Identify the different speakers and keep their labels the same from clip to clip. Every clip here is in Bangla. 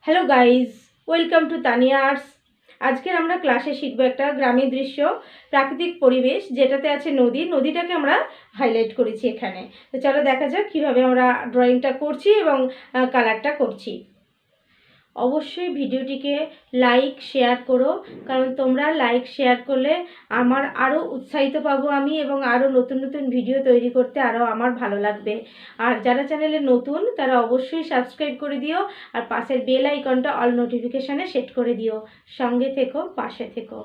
Speaker 1: Hello guys, welcome to Tania arts. আজকের আমরা ক্লাসে শিখবো একটা গ্রামের দৃশ্য, প্রাকৃতিক পরিবেশ যেটাতে আছে নদীটাকে আমরা হাইলাইট করেছি এখানে। তো চলো দেখা যাক কীভাবে আমরা ড্রয়িংটা করছি এবং কালারটা করছি। অবশ্যই ভিডিওটিকে লাইক শেয়ার করো, কারণ তোমরা লাইক শেয়ার করলে আমার আরও উৎসাহিত পাবো আমি, এবং আরও নতুন নতুন ভিডিও তৈরি করতে আরও আমার ভালো লাগবে। আর যারা চ্যানেলে নতুন তারা অবশ্যই সাবস্ক্রাইব করে দিও, আর পাশের বেল আইকনটা অল নোটিফিকেশানে সেট করে দিও। সঙ্গে থেকো, পাশে থেকো।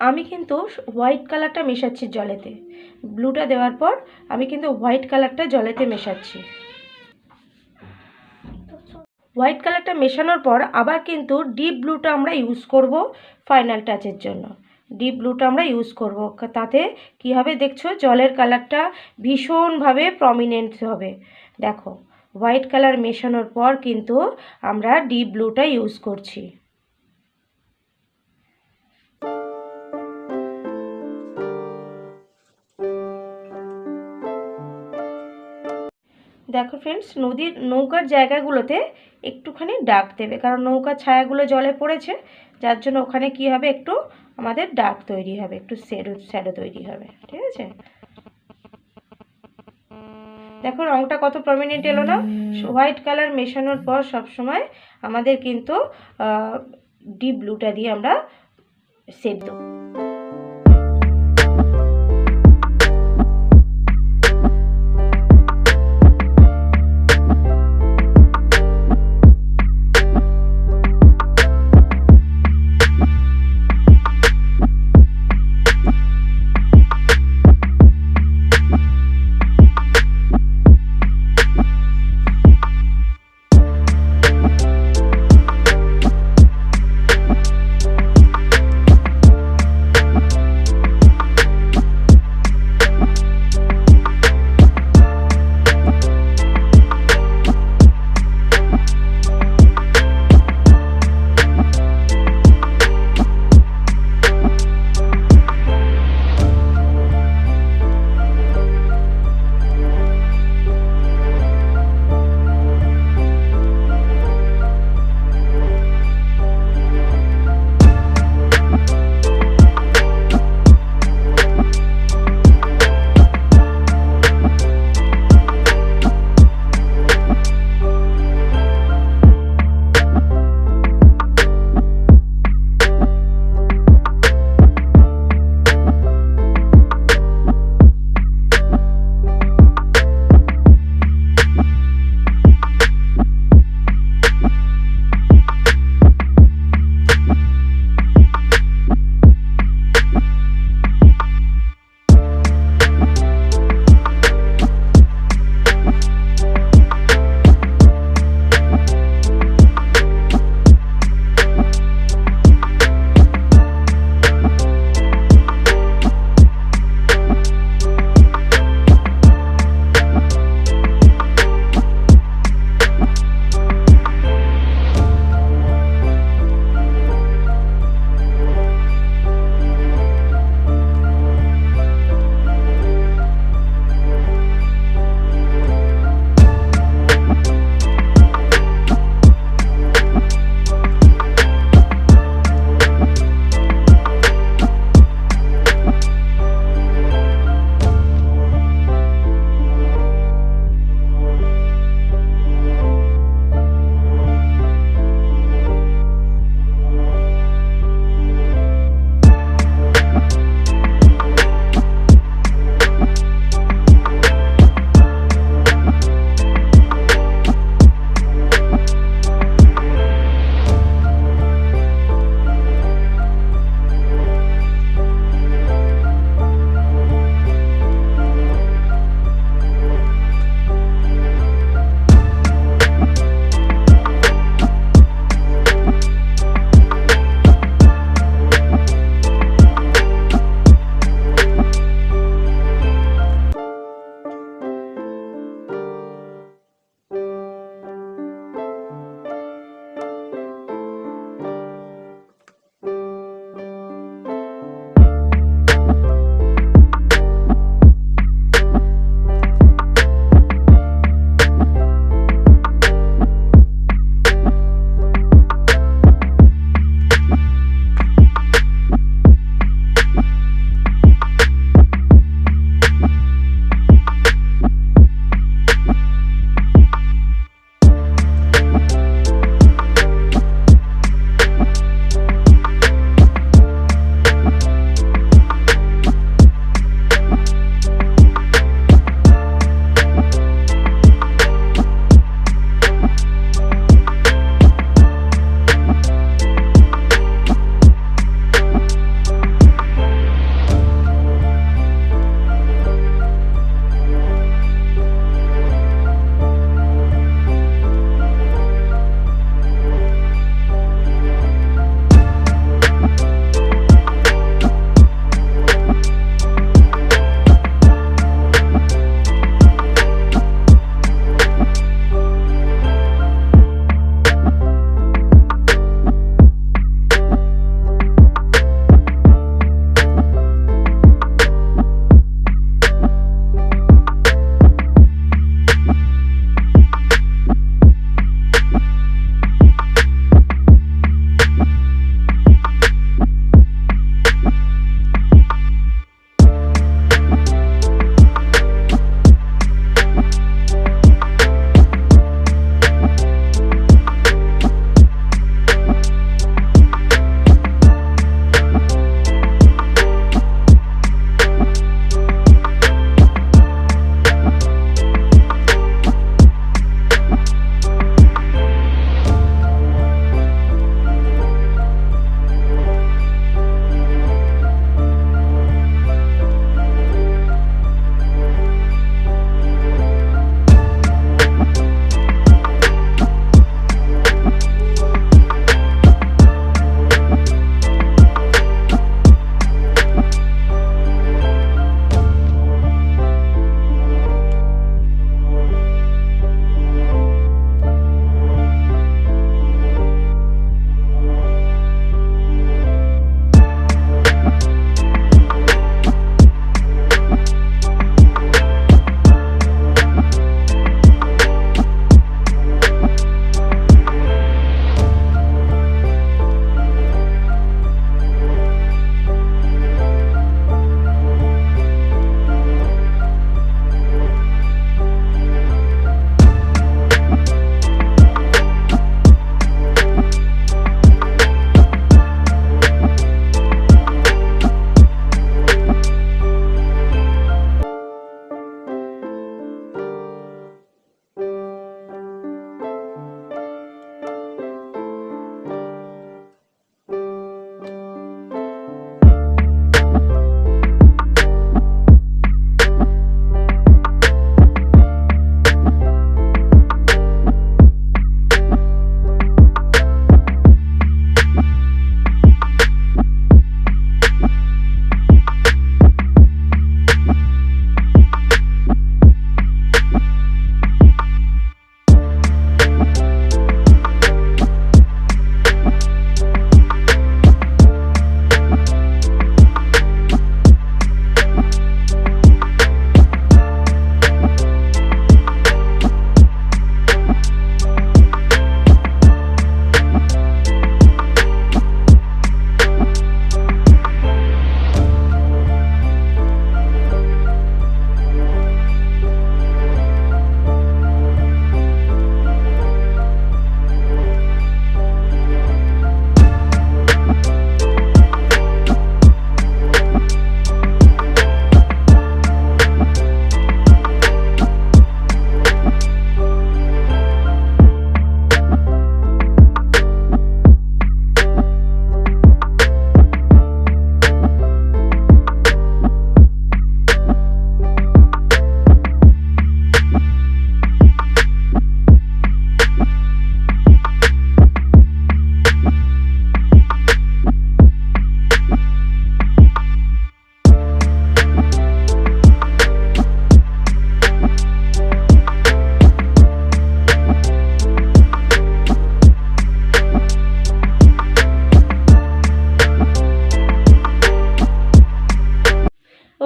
Speaker 1: আমি কিন্তু হোয়াইট কালারটা মেশাচ্ছি জলেতে, ব্লুটা দেওয়ার পর আমি কিন্তু হোয়াইট কালারটা জলেতে মেশাচ্ছি। হোয়াইট কালারটা মেশানোর পর আবার কিন্তু ডিপ ব্লুটা আমরা ইউজ করব ফাইনাল টাচের জন্য। ডিপ ব্লুটা আমরা ইউজ করব, তাতে কি হবে দেখছো জলের কালারটা ভীষণভাবে প্রমিনেন্ট হবে। দেখো হোয়াইট কালার মেশানোর পর কিন্তু আমরা ডিপ ব্লুটা ইউজ করছি। দেখো ফ্রেন্ডস, নদীর নৌকার জায়গাগুলোতে একটুখানি ডার্ক দেবে, কারণ নৌকার ছায়াগুলো জলে পড়েছে, যার জন্য ওখানে কি হবে একটু আমাদের ডার্ক তৈরি হবে, একটু শ্যাডো তৈরি হবে। ঠিক আছে, দেখো রঙটা কত প্রমিনেন্ট এলো না। হোয়াইট কালার মেশানোর পর সবসময় আমাদের কিন্তু ডিপ ব্লুটা দিয়ে আমরা শেড দেবো।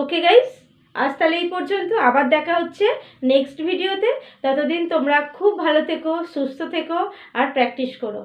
Speaker 1: ওকে গাইস, আজ তাহলে এই পর্যন্ত। আবার দেখা হচ্ছে নেক্সট ভিডিওতে। ততদিন তোমরা খুব ভালো থেকো, সুস্থ থেকো আর প্র্যাকটিস করো।